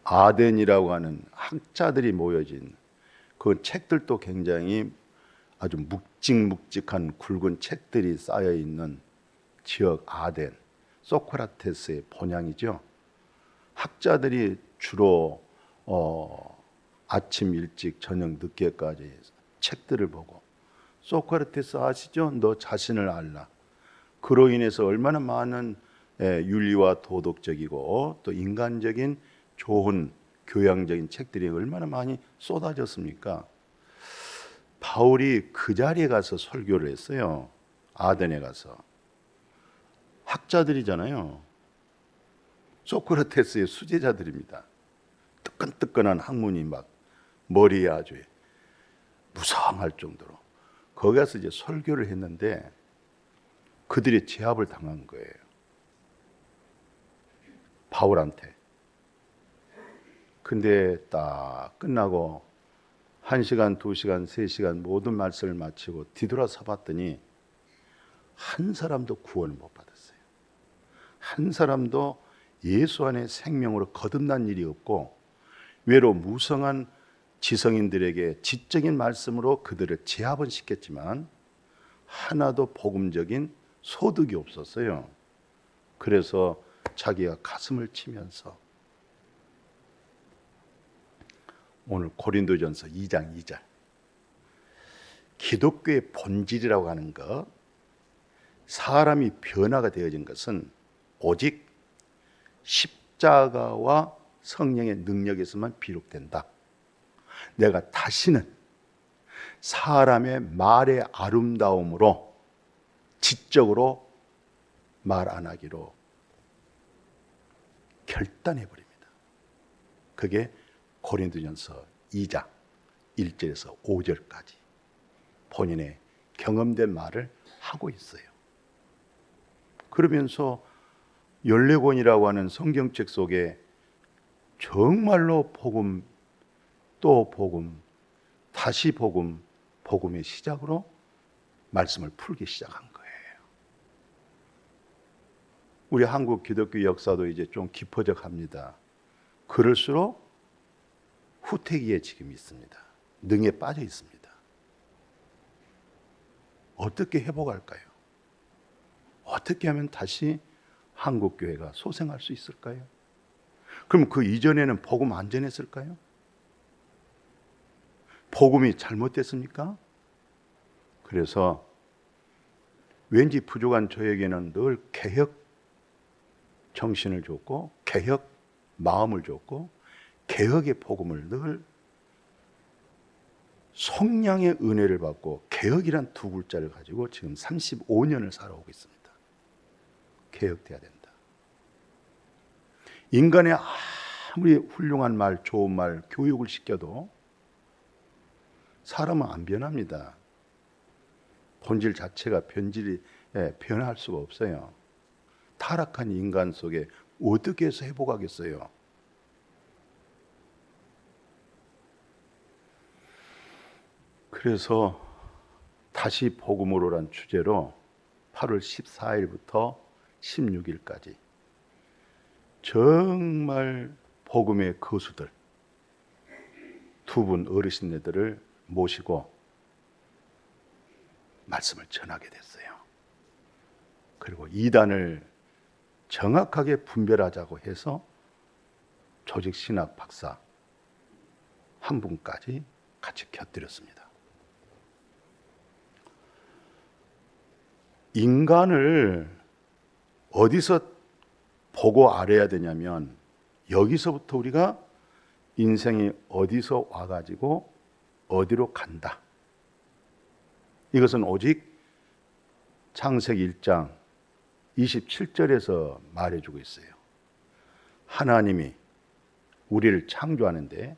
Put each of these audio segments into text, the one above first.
아덴이라고 하는 학자들이 모여진 그 책들도 굉장히 아주 묵직묵직한 굵은 책들이 쌓여 있는 지역 아덴, 소크라테스의 본향이죠. 학자들이 주로 아침 일찍 저녁 늦게까지 책들을 보고, 소크라테스 아시죠? 너 자신을 알라. 그로 인해서 얼마나 많은 윤리와 도덕적이고 또 인간적인 좋은 교양적인 책들이 얼마나 많이 쏟아졌습니까? 바울이 그 자리에 가서 설교를 했어요. 아덴에 가서. 학자들이잖아요. 소크라테스의 수제자들입니다. 뜨끈뜨끈한 학문이 막 머리에 아주 무성할 정도로. 거기 가서 이제 설교를 했는데 그들이 제압을 당한 거예요. 바울한테. 근데 딱 끝나고 1시간, 2시간, 3시간 모든 말씀을 마치고 뒤돌아서 봤더니 한 사람도 구원을 못 받았어요. 한 사람도 예수 안에 생명으로 거듭난 일이 없고, 외로 무성한 지성인들에게 지적인 말씀으로 그들을 제압은 시켰지만 하나도 복음적인 소득이 없었어요. 그래서 자기가 가슴을 치면서 오늘 고린도전서 2장 2절, 기독교의 본질이라고 하는 것, 사람이 변화가 되어진 것은 오직 십자가와 성령의 능력에서만 비롯된다. 내가 다시는 사람의 말의 아름다움으로 지적으로 말 안 하기로 결단해 버립니다. 그게 고린도전서 2장 1절에서 5절까지 본인의 경험된 말을 하고 있어요. 그러면서 14권이라고 하는 성경책 속에 정말로 복음, 또 복음, 다시 복음, 복음의 시작으로 말씀을 풀기 시작한 거예요. 우리 한국 기독교 역사도 이제 좀 깊어져 갑니다. 그럴수록 후퇴기에 지금 있습니다. 능에 빠져 있습니다. 어떻게 회복할까요? 어떻게 하면 다시 한국 교회가 소생할 수 있을까요? 그럼 그 이전에는 복음 안 전했을까요? 복음이 잘못됐습니까? 그래서 왠지 부족한 저에게는 늘 개혁 정신을 줬고, 개혁 마음을 줬고, 개혁의 복음을 늘 성량의 은혜를 받고, 개혁이란 두 글자를 가지고 지금 35년을 살아오고 있습니다. 개혁돼야 된다. 인간의 아무리 훌륭한 말, 좋은 말, 교육을 시켜도 사람은 안 변합니다. 본질 자체가 변할 수가 없어요. 타락한 인간 속에 어떻게 해서 회복하겠어요? 그래서 다시 복음으로란 주제로 8월 14일부터 16일까지 정말 복음의 거수들 두 분 어르신네들을 모시고 말씀을 전하게 됐어요. 그리고 이단을 정확하게 분별하자고 해서 조직신학 박사 한 분까지 같이 곁들였습니다. 인간을 어디서 보고 알아야 되냐면, 여기서부터 우리가 인생이 어디서 와가지고 어디로 간다. 이것은 오직 창세기 1장 27절에서 말해주고 있어요. 하나님이 우리를 창조하는데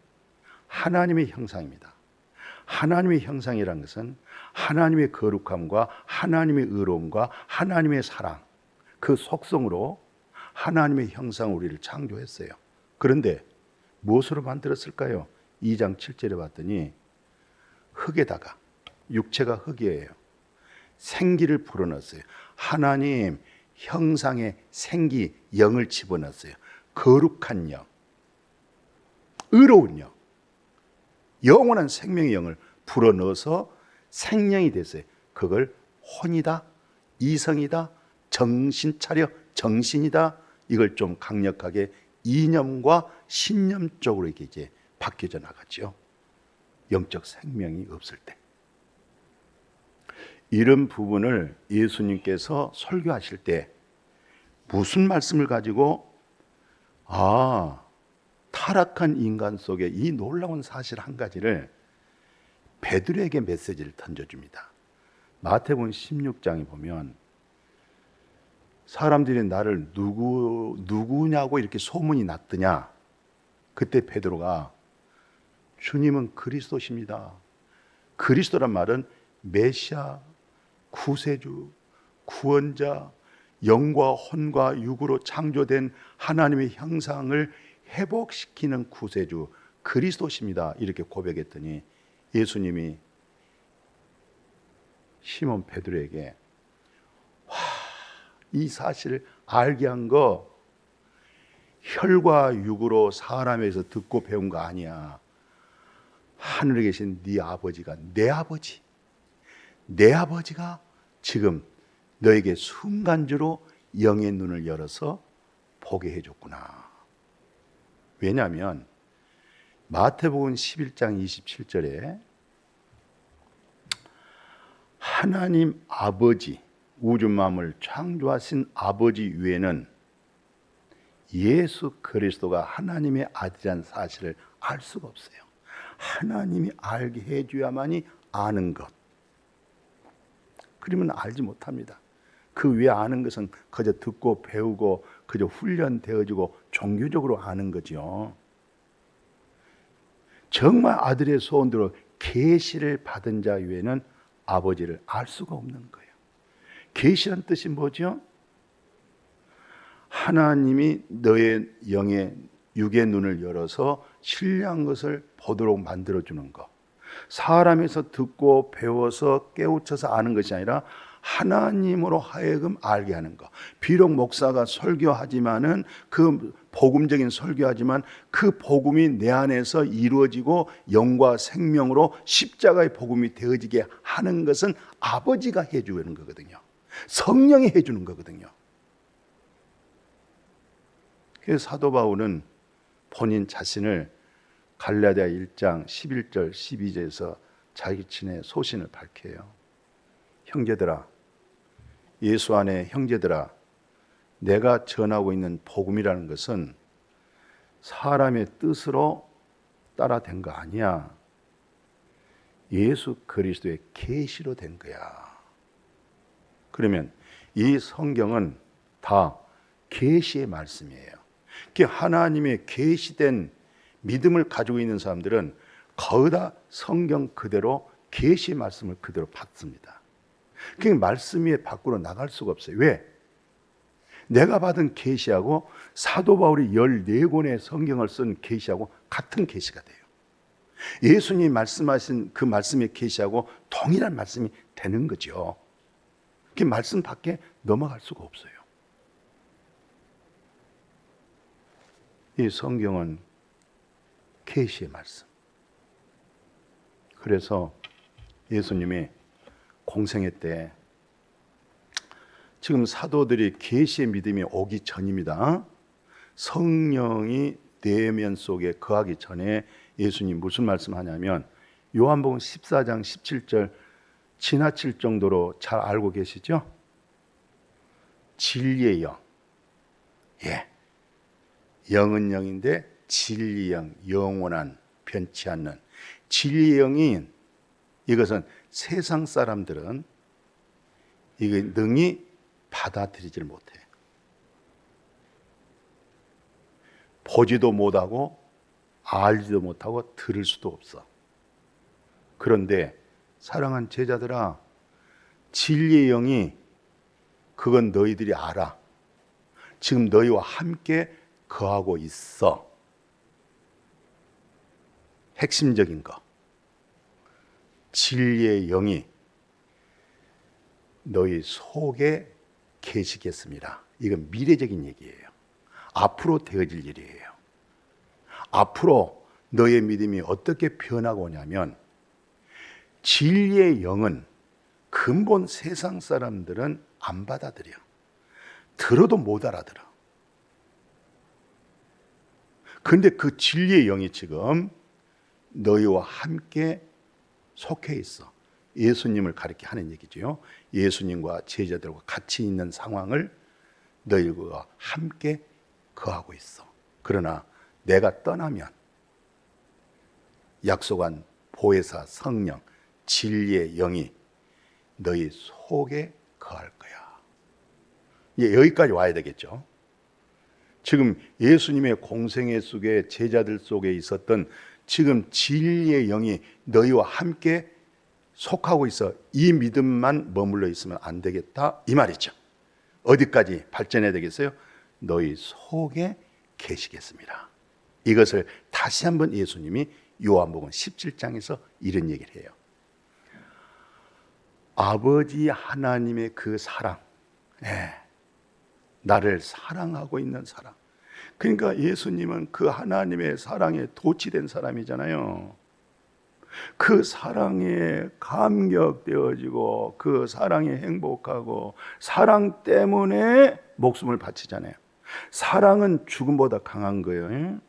하나님의 형상입니다. 하나님의 형상이란 것은 하나님의 거룩함과 하나님의 의로움과 하나님의 사랑, 그 속성으로 하나님의 형상 우리를 창조했어요. 그런데 무엇으로 만들었을까요? 2장 7절에 봤더니 흙에다가, 육체가 흙이에요, 생기를 불어넣었어요. 하나님 형상의 생기, 영을 집어넣었어요. 거룩한 영. 의로운 영, 영원한 생명의 영을 불어넣어서 생명이 됐어요. 그걸 혼이다, 이성이다, 정신 차려, 정신이다, 이걸 좀 강력하게 이념과 신념 쪽으로 이제 바뀌어져 나가죠. 영적 생명이 없을 때. 이런 부분을 예수님께서 설교하실 때 무슨 말씀을 가지고 타락한 인간 속에 이 놀라운 사실 한 가지를 베드로에게 메시지를 던져줍니다. 마태복음 16장에 보면 사람들이 나를 누구냐고 이렇게 소문이 났더냐. 그때 베드로가 주님은 그리스도십니다. 그리스도란 말은 메시아, 구세주, 구원자, 영과 혼과 육으로 창조된 하나님의 형상을 회복시키는 구세주 그리스도십니다. 이렇게 고백했더니 예수님이 시몬 베드로에게 이 사실을 알게 한 거 혈과 육으로 사람에서 듣고 배운 거 아니야. 하늘에 계신 네 아버지가 내 아버지가 지금 너에게 순간적으로 영의 눈을 열어서 보게 해줬구나. 왜냐하면 마태복음 11장 27절에 하나님 아버지, 우주 만물을 창조하신 아버지 외에는 예수 그리스도가 하나님의 아들이라는 사실을 알 수가 없어요. 하나님이 알게 해줘야만이 아는 것. 그러면 알지 못합니다. 그 외에 아는 것은 그저 듣고 배우고 그저 훈련되어지고 종교적으로 아는 거죠. 정말 아들의 소원대로 계시를 받은 자 외에는 아버지를 알 수가 없는 거예요. 계시란 뜻이 뭐죠? 하나님이 너의 영의 육의 눈을 열어서 신뢰한 것을 보도록 만들어주는 것. 사람에서 듣고 배워서 깨우쳐서 아는 것이 아니라 하나님으로 하여금 알게 하는 것. 비록 목사가 설교하지만은 그 복음적인 설교하지만 그 복음이 내 안에서 이루어지고 영과 생명으로 십자가의 복음이 되어지게 하는 것은 아버지가 해주는 거거든요. 성령이 해주는 거거든요. 그래서 사도 바울은 본인 자신을 갈라디아 1장 11절 12절에서 자기 친의 소신을 밝혀요. 형제들아, 예수 안에 형제들아, 내가 전하고 있는 복음이라는 것은 사람의 뜻으로 따라 된 거 아니야. 예수 그리스도의 계시로 된 거야. 그러면 이 성경은 다 계시의 말씀이에요. 하나님의 계시된 믿음을 가지고 있는 사람들은 거의 다 성경 그대로 계시의 말씀을 그대로 받습니다. 그 말씀 위에 밖으로 나갈 수가 없어요. 왜? 내가 받은 계시하고 사도 바울이 14권의 성경을 쓴 계시하고 같은 계시가 돼요. 예수님이 말씀하신 그 말씀의 계시하고 동일한 말씀이 되는 거죠. 그 말씀 밖에 넘어갈 수가 없어요. 이 성경은 계시의 말씀. 그래서 예수님이 공생애 때 지금 사도들이 계시의 믿음이 오기 전입니다. 성령이 내면 속에 거하기 전에 예수님 무슨 말씀하냐면 요한복음 14장 17절 지나칠 정도로 잘 알고 계시죠? 진리의 영. 영은 영인데 진리의 영, 영원한 변치 않는 진리의 영이 이것은 세상 사람들은 이게 능히 받아들이질 못해. 보지도 못하고 알지도 못하고 들을 수도 없어. 그런데 사랑하는 제자들아, 진리의 영이 그건 너희들이 알아. 지금 너희와 함께 거하고 있어. 핵심적인 거. 진리의 영이 너희 속에 계시겠습니다. 이건 미래적인 얘기예요. 앞으로 되어질 일이에요. 앞으로 너의 믿음이 어떻게 변하고 오냐면, 진리의 영은 근본 세상 사람들은 안 받아들여. 들어도 못 알아들어. 그런데 그 진리의 영이 지금 너희와 함께 속해 있어. 예수님을 가리켜 하는 얘기죠. 예수님과 제자들과 같이 있는 상황을 너희와 함께 거하고 있어. 그러나 내가 떠나면 약속한 보혜사 성령, 진리의 영이 너희 속에 거할 거야. 여기까지 와야 되겠죠. 지금 예수님의 공생애 속에 제자들 속에 있었던 지금 진리의 영이 너희와 함께 속하고 있어. 이 믿음만 머물러 있으면 안 되겠다, 이 말이죠. 어디까지 발전해야 되겠어요? 너희 속에 계시겠습니다. 이것을 다시 한번 예수님이 요한복음 17장에서 이런 얘기를 해요. 아버지 하나님의 그 사랑, 나를 사랑하고 있는 사랑. 그러니까 예수님은 그 하나님의 사랑에 도취된 사람이잖아요. 그 사랑에 감격되어지고 그 사랑에 행복하고 사랑 때문에 목숨을 바치잖아요. 사랑은 죽음보다 강한 거예요.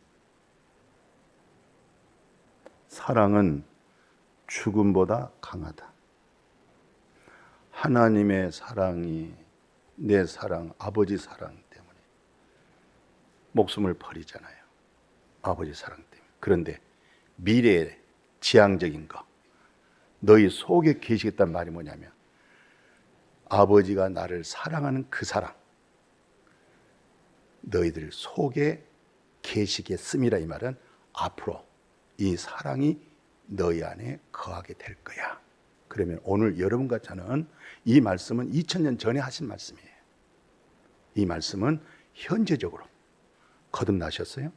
사랑은 죽음보다 강하다. 하나님의 사랑이 내 사랑, 아버지 사랑 때문에 목숨을 버리잖아요. 아버지 사랑 때문에. 그런데 미래의 지향적인 거, 너희 속에 계시겠다는 말이 뭐냐면, 아버지가 나를 사랑하는 그 사랑, 너희들 속에 계시겠음이라. 이 말은 앞으로 이 사랑이 너희 안에 거하게 될 거야. 그러면 오늘 여러분과 저는 이 말씀은 2000년 전에 하신 말씀이에요. 이 말씀은 현재적으로 거듭나셨어요?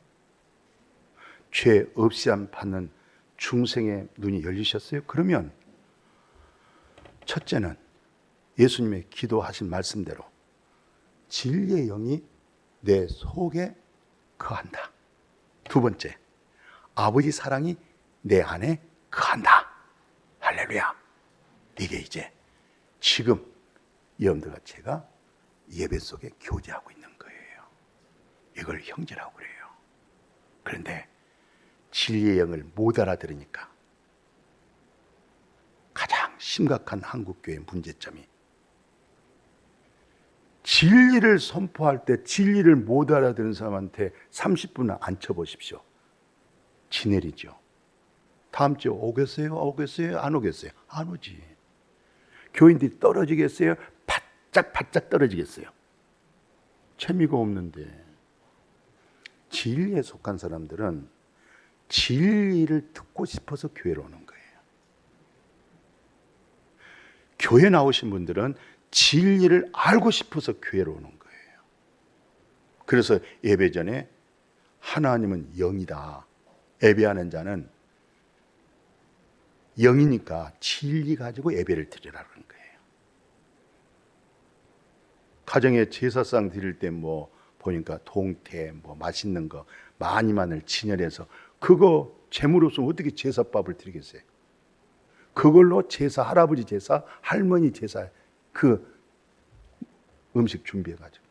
죄 없이 안 받는 중생의 눈이 열리셨어요? 그러면 첫째는 예수님의 기도하신 말씀대로 진리의 영이 내 속에 거한다. 두 번째, 아버지 사랑이 내 안에 거한다. 할렐루야. 이게 이제 지금 여러분들과 제가 예배 속에 교제하고 있는 거예요. 이걸 형제라고 그래요. 그런데 진리의 영을 못 알아들으니까 가장 심각한 한국교회의 문제점이, 진리를 선포할 때 진리를 못 알아듣는 사람한테 30분을 앉혀보십시오. 지내리죠. 다음 주에 오겠어요? 오겠어요? 안 오겠어요? 안 오지. 교인들이 떨어지겠어요? 바짝 떨어지겠어요? 재미가 없는데. 진리에 속한 사람들은 진리를 듣고 싶어서 교회로 오는 거예요. 교회 나오신 분들은 진리를 알고 싶어서 교회로 오는 거예요. 그래서 예배 전에 하나님은 영이다. 예배하는 자는 영이니까 진리 가지고 예배를 드리라는 거예요. 가정에 제사상 드릴 때 뭐 보니까 동태, 뭐 맛있는 거 많이만을 진열해서 그거 재물 없으면 어떻게 제사밥을 드리겠어요? 그걸로 제사, 할아버지 제사, 할머니 제사 그 음식 준비해가지고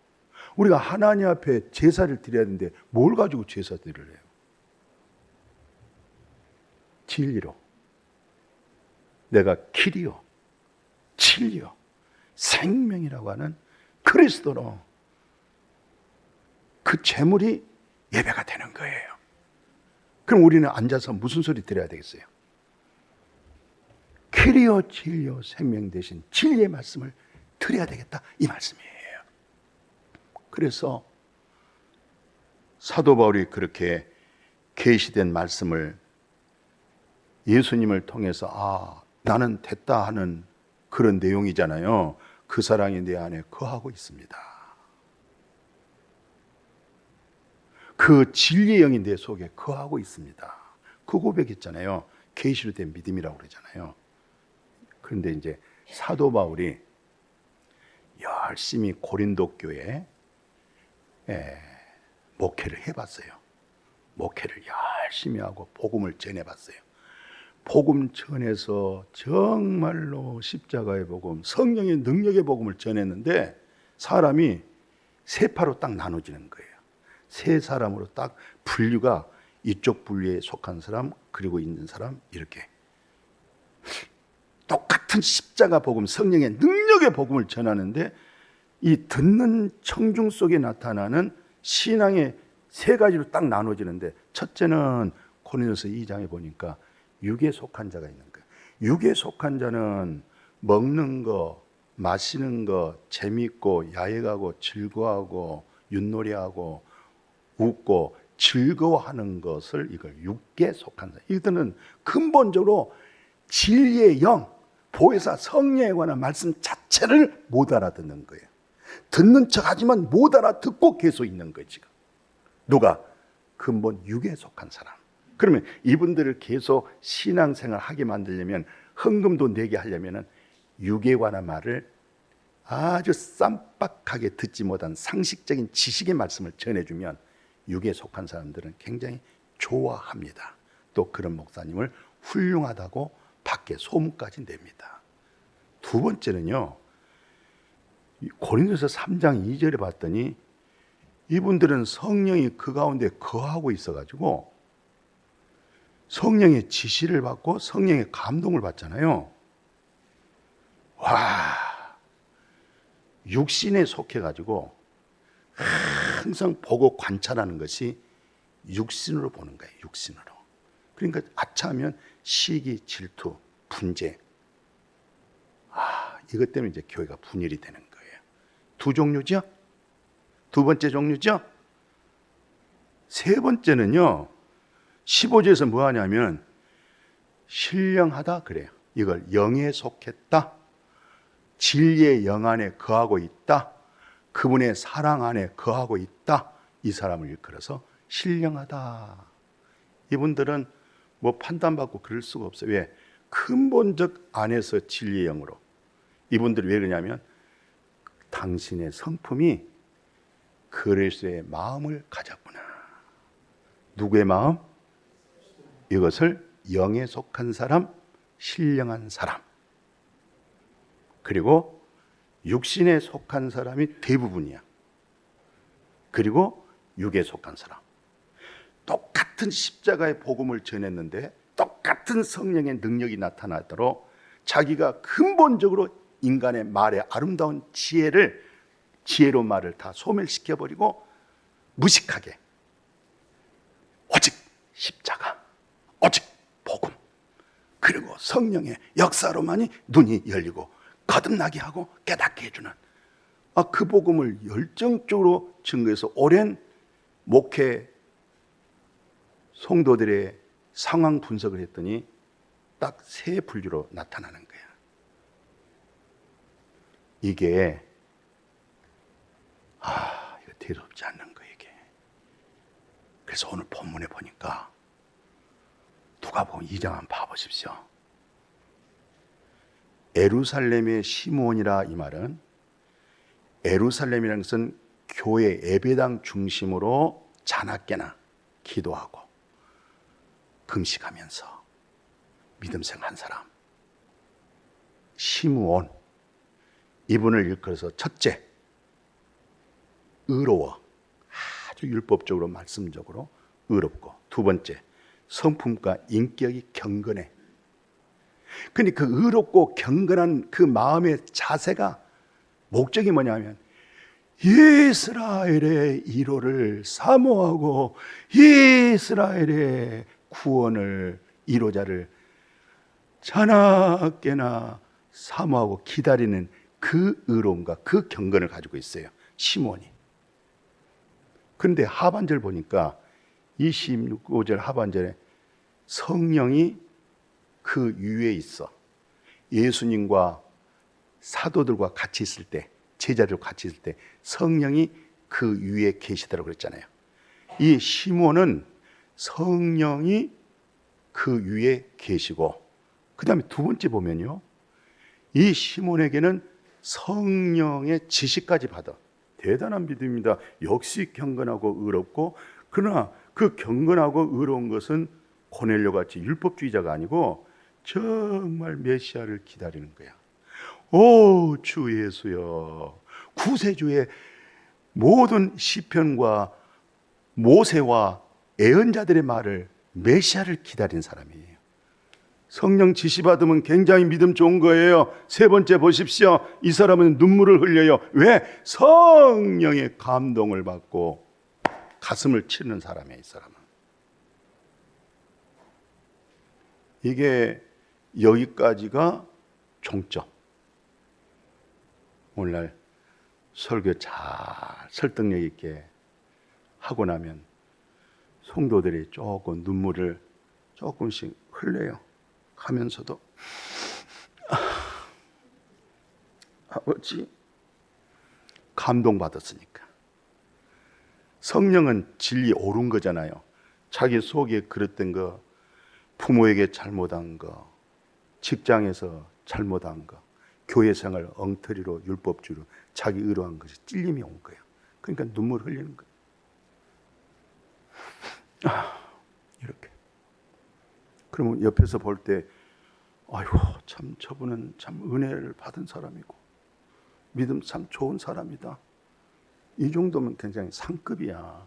우리가 하나님 앞에 제사를 드려야 되는데 뭘 가지고 제사 드리래요? 진리로. 내가 길이요, 진리요, 생명이라고 하는 그리스도로 그 재물이 예배가 되는 거예요. 그럼 우리는 앉아서 무슨 소리 들어야 되겠어요? 길이요, 진리요, 생명 되신 진리의 말씀을 드려야 되겠다, 이 말씀이에요. 그래서 사도 바울이 그렇게 계시된 말씀을 예수님을 통해서 나는 됐다 하는 그런 내용이잖아요. 그 사랑이 내 안에 거하고 있습니다. 그 진리의 영이 내 속에 거하고 있습니다. 그 고백했잖아요. 계시로 된 믿음이라고 그러잖아요. 그런데 이제 사도 바울이 열심히 고린도 교회에 목회를 해봤어요. 목회를 열심히 하고 복음을 전해봤어요. 복음 전해서 정말로 십자가의 복음, 성령의 능력의 복음을 전했는데 사람이 세 파로 딱 나눠지는 거예요. 세 사람으로 딱 분류가 이쪽 분류에 속한 사람, 그리고 있는 사람, 이렇게 똑같은 십자가 복음, 성령의 능력의 복음을 전하는데 이 듣는 청중 속에 나타나는 신앙의 세 가지로 딱 나눠지는데, 첫째는 고린도서 2장에 보니까 육에 속한 자가 있는 거예요. 육에 속한 자는 먹는 거, 마시는 거, 재밌고 야외가고 즐거워하고 윷놀이하고 웃고 즐거워하는 것을, 이걸 육에 속한 자. 이들은 근본적으로 진리의 영, 보혜사 성령에 관한 말씀 자체를 못 알아듣는 거예요. 듣는 척하지만 못 알아듣고 계속 있는 거예요. 지금 누가? 근본 육에 속한 사람. 그러면 이분들을 계속 신앙생활 하게 만들려면, 헌금도 내게 하려면 육에 관한 말을 아주 쌈박하게 듣지 못한 상식적인 지식의 말씀을 전해주면 육에 속한 사람들은 굉장히 좋아합니다. 또 그런 목사님을 훌륭하다고 밖에 소문까지 냅니다. 두 번째는요, 고린도서 3장 2절에 봤더니 이분들은 성령이 그 가운데 거하고 있어가지고 성령의 지시를 받고 성령의 감동을 받잖아요. 와, 육신에 속해가지고 항상 보고 관찰하는 것이 육신으로 보는 거예요. 육신으로. 그러니까 아차하면 시기, 질투, 분쟁. 이것 때문에 이제 교회가 분열이 되는 거예요. 두 종류죠. 두 번째 종류죠. 세 번째는요, 15절에서 뭐 하냐면 신령하다 그래요. 이걸 영에 속했다, 진리의 영 안에 거하고 있다, 그분의 사랑 안에 거하고 있다, 이 사람을 일컬어서 신령하다. 이분들은 뭐 판단받고 그럴 수가 없어요. 왜? 근본적 안에서 진리의 영으로. 이분들이 왜 그러냐면 당신의 성품이 그리스도의 마음을 가졌구나. 누구의 마음? 이것을 영에 속한 사람, 신령한 사람, 그리고 육신에 속한 사람이 대부분이야. 그리고 육에 속한 사람. 똑같은 십자가의 복음을 전했는데 똑같은 성령의 능력이 나타나도록 자기가 근본적으로 인간의 말의 아름다운 지혜로운 말을 다 소멸시켜버리고 무식하게 오직 십자가, 오직 복음, 그리고 성령의 역사로만이 눈이 열리고 거듭나게 하고 깨닫게 해주는 그 복음을 열정적으로 증거해서 오랜 목회 성도들의 상황 분석을 했더니 딱 세 분류로 나타나는 거야. 이게 이거 대수롭지 않는 거예요, 이게. 그래서 오늘 본문에 보니까 누가복음 2장 한번 봐보십시오. 예루살렘의 시므온이라, 이 말은 예루살렘이라는 것은 교회 예배당 중심으로 자나깨나 기도하고 금식하면서 믿음생 한 사람, 시므온, 이분을 일컬어서 첫째, 의로워. 아주 율법적으로 말씀적으로 의롭고, 두 번째, 성품과 인격이 경건해. 근데 그 의롭고 경건한 그 마음의 자세가 목적이 뭐냐면 이스라엘의 이로를 사모하고 이스라엘의 구원을, 이로자를 자나깨나 사모하고 기다리는 그 의로움과 그 경건을 가지고 있어요, 시몬이. 그런데 하반절 보니까 25절 하반절에 성령이 그 위에 있어. 예수님과 사도들과 같이 있을 때, 제자들과 같이 있을 때 성령이 그 위에 계시다고 그랬잖아요. 이 시몬은 성령이 그 위에 계시고, 그 다음에 두 번째 보면요, 이 시몬에게는 성령의 지시까지 받아. 대단한 믿음입니다. 역시 경건하고 의롭고, 그러나 그 경건하고 의로운 것은 고넬료 같이 율법주의자가 아니고 정말 메시아를 기다리는 거야. 오, 주 예수여. 구세주의 모든 시편과 모세와 예언자들의 말을 메시아를 기다린 사람이에요. 성령 지시 받으면 굉장히 믿음 좋은 거예요. 세 번째 보십시오. 이 사람은 눈물을 흘려요. 왜? 성령의 감동을 받고 가슴을 치는 사람이에요, 이 사람은. 이게 여기까지가 종점. 오늘날 설교 잘 설득력 있게 하고 나면 성도들이 조금 눈물을 조금씩 흘려요. 하면서도 아버지 감동받았으니까. 성령은 진리 옳은 거잖아요. 자기 속에 그랬던 거, 부모에게 잘못한 거, 직장에서 잘못한 거, 교회 생활 엉터리로 율법주의로 자기 의로한 것이 찔림이 온 거예요. 그러니까 눈물 흘리는 거예요. 이렇게. 그러면 옆에서 볼 때 아이고 참 저분은 참 은혜를 받은 사람이고 믿음 참 좋은 사람이다. 이 정도면 굉장히 상급이야.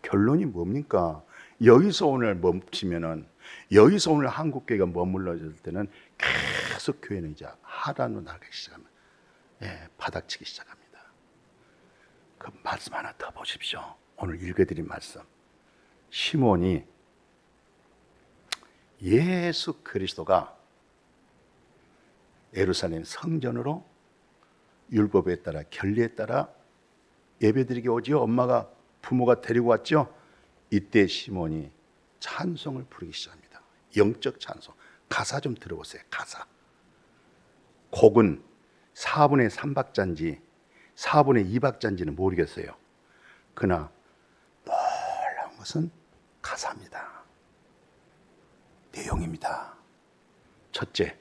결론이 뭡니까? 여기서 오늘 멈추면은, 여기서 오늘 한국교회가 머물러질 때는 계속 교회는 이제 하단으로 나가기 시작합니다. 바닥치기 시작합니다. 그 말씀 하나 더 보십시오. 오늘 읽어드린 말씀. 시몬이 예수 그리스도가 예루살렘 성전으로 율법에 따라 결례에 따라 예배드리게 오지요. 엄마가 부모가 데리고 왔죠. 이때 시몬이 찬송을 부르기 시작합니다. 영적 찬송. 가사 좀 들어보세요. 가사. 곡은 4분의 3박자인지 4분의 2박자인지는 모르겠어요. 그러나 놀라운 것은 가사입니다. 내용입니다. 첫째,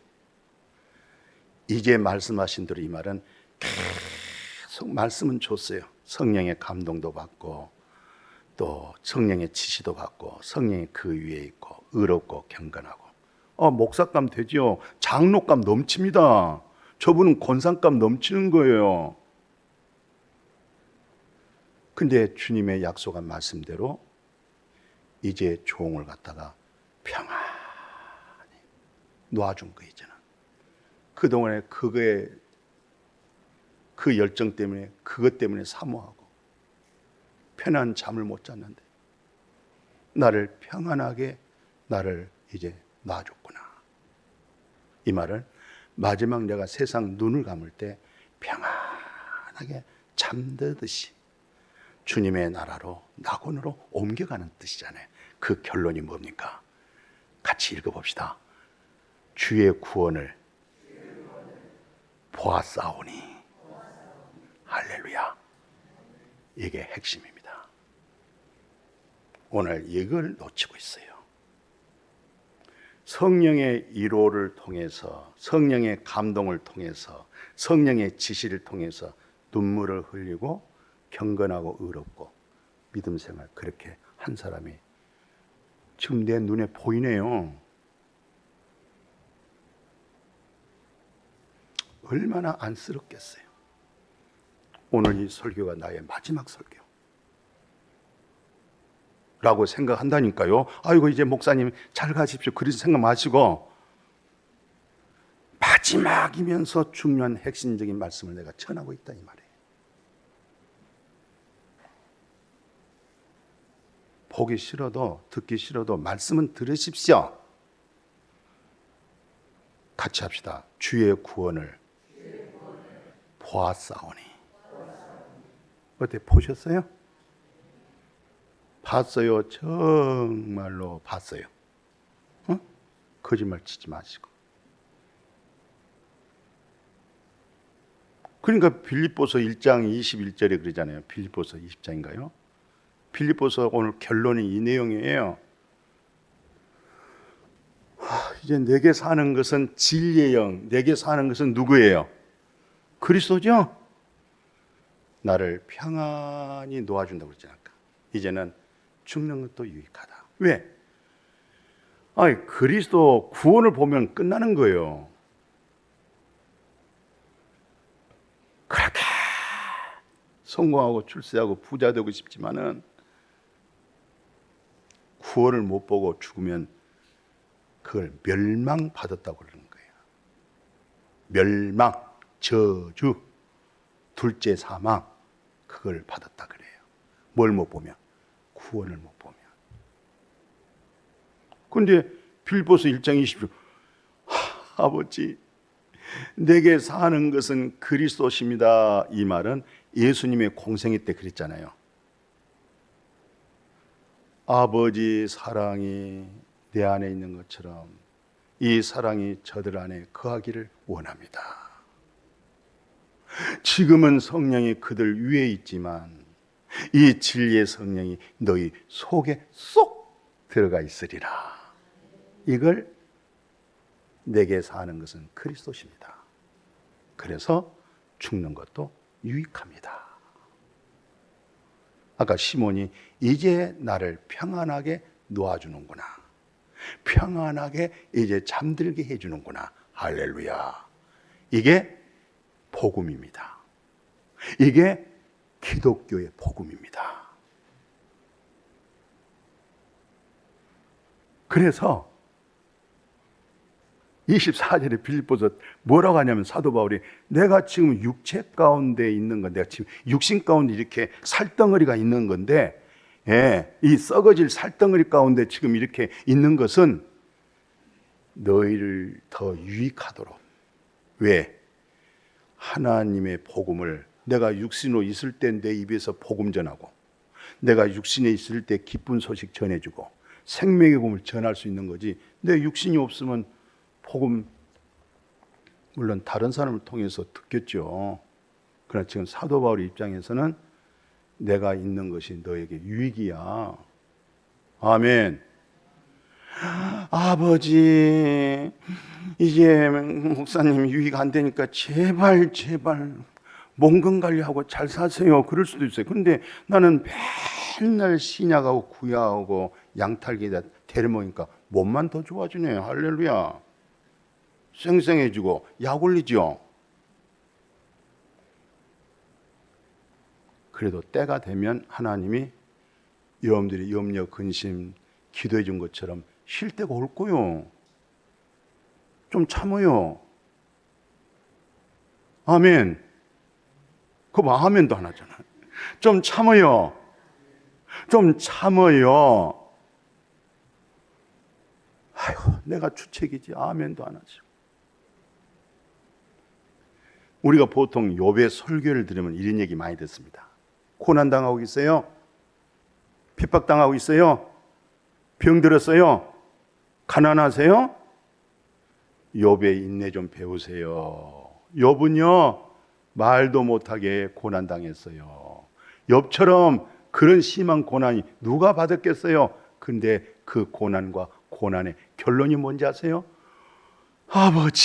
이제 말씀하신 대로 이 말은 계속 말씀은 줬어요. 성령의 감동도 받고 또 성령의 지시도 받고 성령이 그 위에 있고 의롭고 경건하고. 목사감 되죠. 장로감 넘칩니다. 저분은 권상감 넘치는 거예요. 근데 주님의 약속한 말씀대로 이제 종을 갖다가 평안히 놔준 거 이제는. 그동안에 그거에 그 열정 때문에 그것 때문에 사모하고 편한 잠을 못 잤는데 나를 평안하게 나를 이제 놔줬구나. 이 말은 마지막 내가 세상 눈을 감을 때 평안하게 잠들듯이 주님의 나라로 낙원으로 옮겨가는 뜻이잖아요. 그 결론이 뭡니까? 같이 읽어봅시다. 주의 구원을 보았사오니. 할렐루야. 이게 핵심입니다. 오늘 이걸 놓치고 있어요. 성령의 위로를 통해서, 성령의 감동을 통해서, 성령의 지시를 통해서 눈물을 흘리고 경건하고 의롭고 믿음 생활 그렇게 한 사람이 지금 내 눈에 보이네요. 얼마나 안쓰럽겠어요. 오늘 이 설교가 나의 마지막 설교 라고 생각한다니까요. 아이고 이제 목사님 잘 가십시오. 그런 생각 마시고 마지막이면서 중요한 핵심적인 말씀을 내가 전하고 있다 이 말이에요. 보기 싫어도 듣기 싫어도 말씀은 들으십시오. 같이 합시다. 주의 구원을 보았사오니. 어때 보셨어요? 봤어요. 정말로 봤어요. 거짓말 치지 마시고. 그러니까 빌립보서 1장 21절에 그러잖아요. 빌립보서 20장인가요? 빌립보서 오늘 결론이 이 내용이에요. 이제 내게 사는 것은 진리의 영, 내게 사는 것은 누구예요? 그리스도죠? 나를 평안히 놓아준다고 그랬지 않을까? 이제는 죽는 것도 유익하다. 왜? 아니, 그리스도 구원을 보면 끝나는 거예요. 그렇게 성공하고 출세하고 부자 되고 싶지만은 구원을 못 보고 죽으면 그걸 멸망받았다고 그러는 거예요. 멸망, 저주, 둘째 사망, 그걸 받았다 그래요. 뭘 못 보면? 구원을 못 보면. 그런데 빌보서 1장 20절, 아버지 내게 사는 것은 그리스도십니다. 이 말은 예수님의 공생애 때 그랬잖아요. 아버지 사랑이 내 안에 있는 것처럼 이 사랑이 저들 안에 거하기를 원합니다. 지금은 성령이 그들 위에 있지만 이 진리의 성령이 너희 속에 쏙 들어가 있으리라. 이걸 내게 사는 것은 그리스도십니다. 그래서 죽는 것도 유익합니다. 아까 시몬이 이제 나를 평안하게 놓아주는구나, 평안하게 이제 잠들게 해주는구나. 할렐루야. 이게 복음입니다. 이게 기독교의 복음입니다. 그래서 24절에 빌립보서 뭐라고 하냐면 사도 바울이 내가 지금 육체 가운데 있는 건, 내가 지금 육신 가운데 이렇게 살덩어리가 있는 건데, 이 썩어질 살덩어리 가운데 지금 이렇게 있는 것은 너희를 더 유익하도록. 왜? 하나님의 복음을 내가 육신으로 있을 때 내 입에서 복음 전하고, 내가 육신에 있을 때 기쁜 소식 전해주고 생명의 복음을 전할 수 있는 거지, 내 육신이 없으면 복음 물론 다른 사람을 통해서 듣겠죠. 그러나 지금 사도 바울의 입장에서는 내가 있는 것이 너에게 유익이야. 아멘. 아버지 이제 목사님 유익 안 되니까 제발 몸 관리하고 잘 사세요. 그럴 수도 있어요. 근데 나는 맨날 신약하고 구약하고 양탈기에다 데려먹으니까 몸만 더 좋아지네요. 할렐루야. 쌩쌩해지고 약 올리죠. 그래도 때가 되면 하나님이 여러분들이 염려, 근심, 기도해 준 것처럼 쉴 때가 올 거요. 좀 참아요. 아멘. 그거 아멘도 안 하잖아. 좀 참아요. 좀 참아요. 아이고, 내가 주책이지. 아멘도 안 하죠. 우리가 보통 욥의 설교를 들으면 이런 얘기 많이 듣습니다. 고난당하고 있어요? 핍박당하고 있어요? 병들었어요? 가난하세요? 욥의 인내 좀 배우세요. 욥은요 말도 못하게 고난당했어요. 욥처럼 그런 심한 고난이 누가 받았겠어요? 근데 그 고난과 고난의 결론이 뭔지 아세요? 아버지,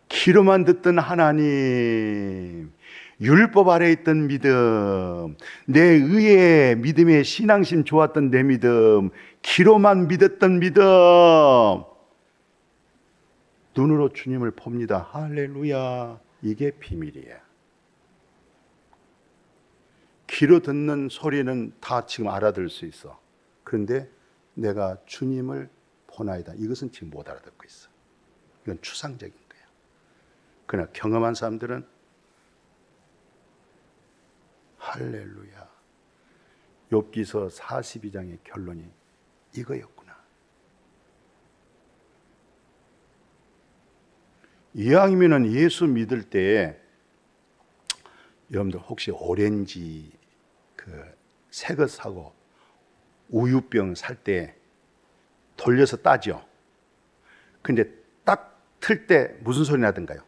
귀로만 듣던 하나님, 율법 아래 있던 믿음, 내 의에 믿음의 신앙심 좋았던 내 믿음, 귀로만 믿었던 믿음, 눈으로 주님을 봅니다. 할렐루야. 이게 비밀이에요. 귀로 듣는 소리는 다 지금 알아들을 수 있어. 그런데 내가 주님을 보나이다, 이것은 지금 못 알아듣고 있어. 이건 추상적인 거예요. 그러나 경험한 사람들은 할렐루야. 욥기서 42장의 결론이 이거였구나. 이왕이면은 예수 믿을 때 여러분들 혹시 오렌지 새 것 사고 우유병 살 때 돌려서 따죠. 근데 딱 틀 때 무슨 소리 나던가요?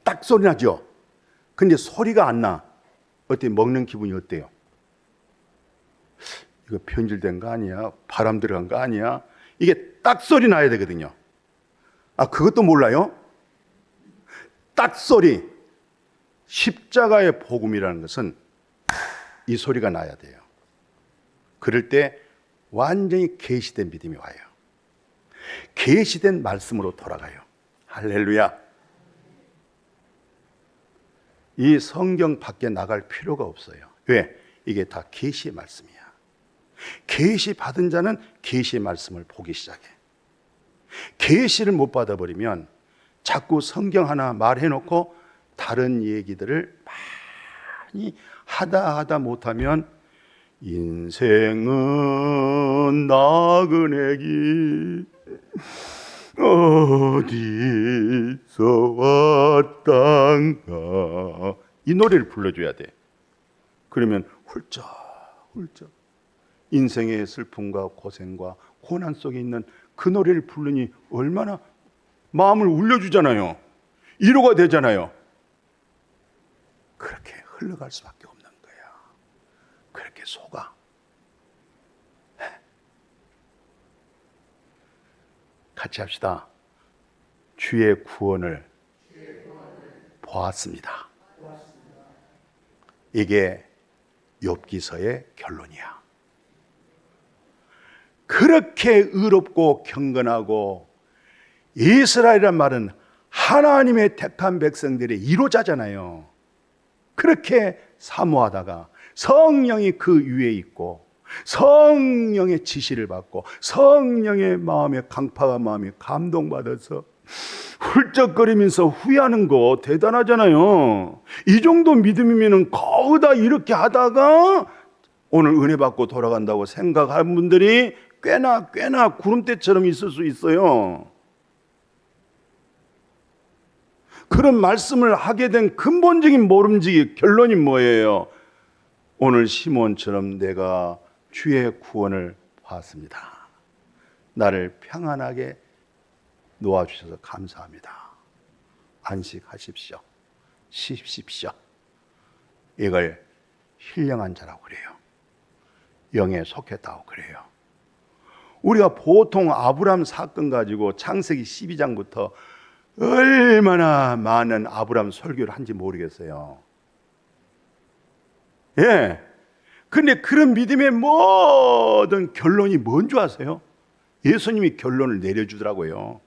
딱 소리 나죠. 근데 소리가 안 나. 어때? 먹는 기분이 어때요? 이거 변질된 거 아니야? 바람 들어간 거 아니야? 이게 딱 소리 나야 되거든요. 아, 그것도 몰라요? 딱 소리. 십자가의 복음이라는 것은 이 소리가 나야 돼요. 그럴 때 완전히 계시된 믿음이 와요. 계시된 말씀으로 돌아가요. 할렐루야. 이 성경 밖에 나갈 필요가 없어요. 왜? 이게 다 계시의 말씀이야. 계시 받은 자는 계시의 말씀을 보기 시작해. 계시를 못 받아버리면 자꾸 성경 하나 말해놓고 다른 얘기들을 많이 하다 못하면 인생은 나그네기 어디서 왔단가, 이 노래를 불러줘야 돼. 그러면 훌쩍 인생의 슬픔과 고생과 고난 속에 있는 그 노래를 부르니 얼마나 마음을 울려주잖아요. 위로가 되잖아요. 그렇게 흘러갈 수밖에 없는 거야. 그렇게 속아. 같이 합시다. 주의 구원을 보았습니다. 이게 욥기서의 결론이야. 그렇게 의롭고 경건하고, 이스라엘이란 말은 하나님의 택한 백성들의 1호자잖아요. 그렇게 사모하다가 성령이 그 위에 있고 성령의 지시를 받고 성령의 마음에, 강팍한 마음에 감동받아서 훌쩍거리면서 후회하는 거 대단하잖아요. 이 정도 믿음이면 거기다 이렇게 하다가 오늘 은혜 받고 돌아간다고 생각하는 분들이 꽤나 구름대처럼 있을 수 있어요. 그런 말씀을 하게 된 근본적인 모름지기 결론이 뭐예요? 오늘 시몬처럼 내가 주의 구원을 봤습니다. 나를 평안하게 놓아주셔서 감사합니다. 안식하십시오. 쉬십시오. 이걸 신령한 자라고 그래요. 영에 속했다고 그래요. 우리가 보통 아브람 사건 가지고 창세기 12장부터 얼마나 많은 아브람 설교를 한지 모르겠어요. 예. 근데 그런 믿음의 모든 결론이 뭔지 아세요? 예수님이 결론을 내려주더라고요.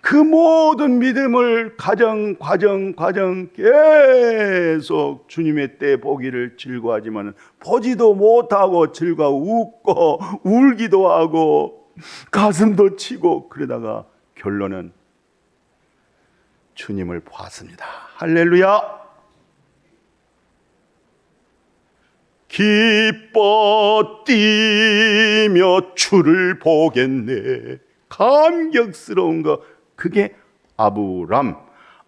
그 모든 믿음을 과정 계속 주님의 때 보기를 즐거워하지만 보지도 못하고 웃고 울기도 하고 가슴도 치고, 그러다가 결론은 주님을 보았습니다. 할렐루야. 기뻐 뛰며 주를 보겠네. 감격스러운 거, 그게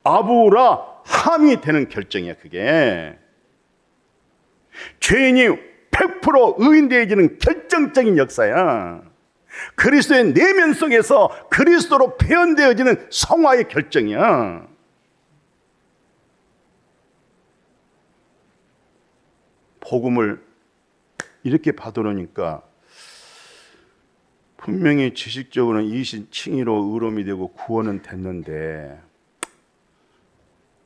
아브라함이 되는 결정이야. 그게 죄인이 100% 의인되어지는 결정적인 역사야. 그리스도의 내면 속에서 그리스도로 표현되어지는 성화의 결정이야. 복음을 이렇게 받아놓으니까 분명히 지식적으로는 칭의로 의로움이 되고 구원은 됐는데,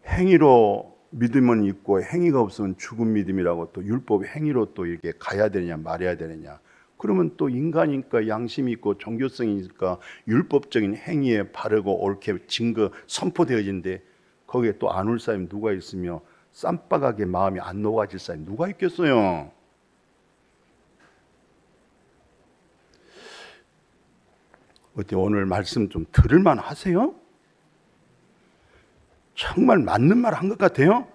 행위로 믿음은 있고 행위가 없으면 죽은 믿음이라고, 또 율법 행위로 또 이렇게 가야 되느냐 말해야 되느냐, 그러면 또 인간이니까 양심이 있고 종교성이니까 율법적인 행위에 바르고 옳게 증거 선포되어진데, 거기에 또 안 올 사람이 누가 있으며 쌈박하게 마음이 안 녹아질 사람이 누가 있겠어요? 어때, 오늘 말씀 좀 들을만 하세요? 정말 맞는 말 한 것 같아요?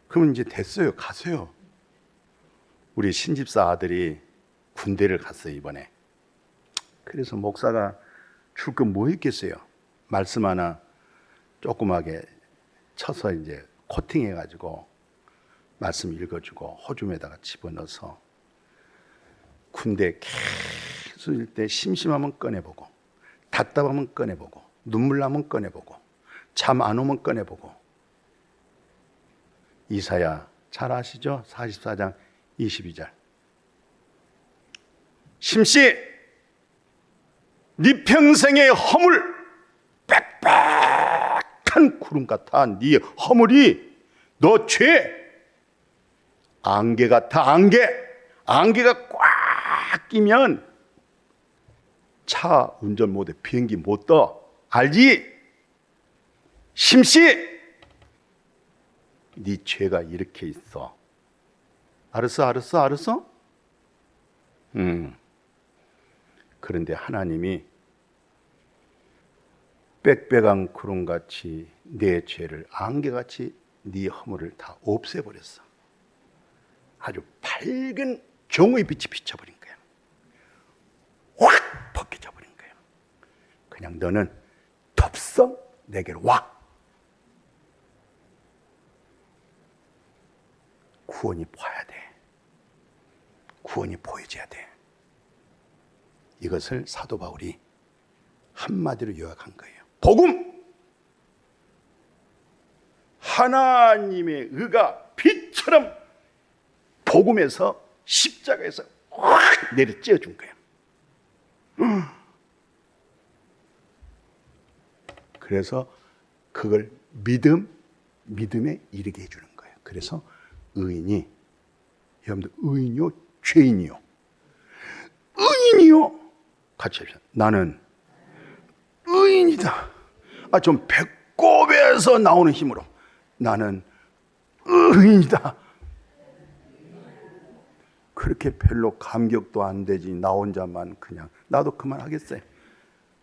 그러면 이제 됐어요. 가세요. 우리 신집사 아들이 군대를 갔어요, 이번에. 그래서 목사가 줄 거 뭐 있겠어요? 말씀 하나 조그맣게 쳐서 이제 코팅해가지고 말씀 읽어주고 호줌에다가 집어넣어서 군대 계속 읽을 때 심심하면 꺼내보고, 답답하면 꺼내보고, 눈물 나면 꺼내보고, 잠 안 오면 꺼내보고. 이사야 잘 아시죠? 44장 22절. 심씨, 네 평생의 허물, 빽빽한 구름 같아. 네 허물이, 너 죄 안개 같아. 안개가 꽉 끼면 차 운전 못해. 비행기 못 떠. 알지? 심씨, 네 죄가 이렇게 있어. 알았어? 그런데 하나님이 빽빽한 구름같이 내 죄를 안개같이 네 허물을 다 없애버렸어. 아주 밝은 정의 빛이 비춰버린 거야. 확 벗겨져 버린 거야. 그냥 너는 덥석 내게로 와. 구원이 보여야 돼. 구원이 보여져야 돼. 이것을 사도 바울이 한마디로 요약한 거예요. 복음! 하나님의 의가 빛처럼 복음에서 십자가에서 확 내려 찧어준 거예요. 그래서 그걸 믿음에 이르게 해주는 거예요. 그래서 의인이, 여러분들 의인이요? 죄인이요? 의인이요? 같이 합시다. 나는 의인이다. 좀 배꼽에서 나오는 힘으로 나는 의인이다. 그렇게 별로 감격도 안 되지. 나 혼자만 그냥 나도 그만하겠어요.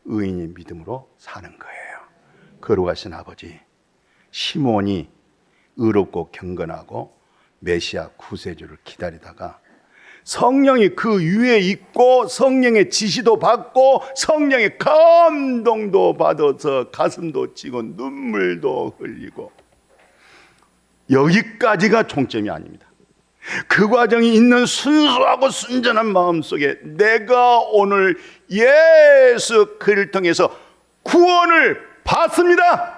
의인이 믿음으로 사는 거예요. 거룩하신 아버지, 시몬이 의롭고 경건하고 메시아 구세주를 기다리다가 성령이 그 위에 있고 성령의 지시도 받고 성령의 감동도 받아서 가슴도 치고 눈물도 흘리고, 여기까지가 종점이 아닙니다. 그 과정이 있는 순수하고 순전한 마음 속에 내가 오늘 예수 그를 통해서 구원을 받습니다.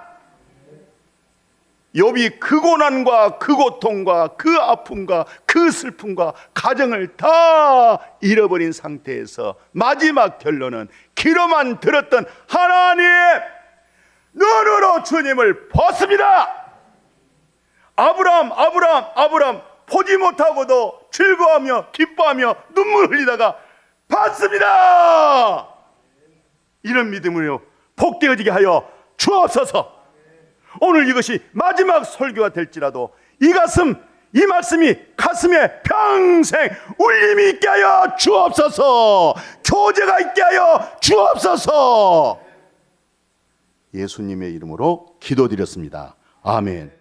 욥이 그 고난과 그 고통과 그 아픔과 그 슬픔과 가정을 다 잃어버린 상태에서 마지막 결론은 귀로만 들었던 하나님의 눈으로 주님을 봤습니다. 아브람 보지 못하고도 즐거워하며 기뻐하며 눈물 흘리다가 봤습니다. 이런 믿음으로 복되어지게 하여 주옵소서. 오늘 이것이 마지막 설교가 될지라도 이 말씀이 가슴에 평생 울림이 있게 하여 주옵소서. 교제가 있게 하여 주옵소서. 예수님의 이름으로 기도드렸습니다. 아멘.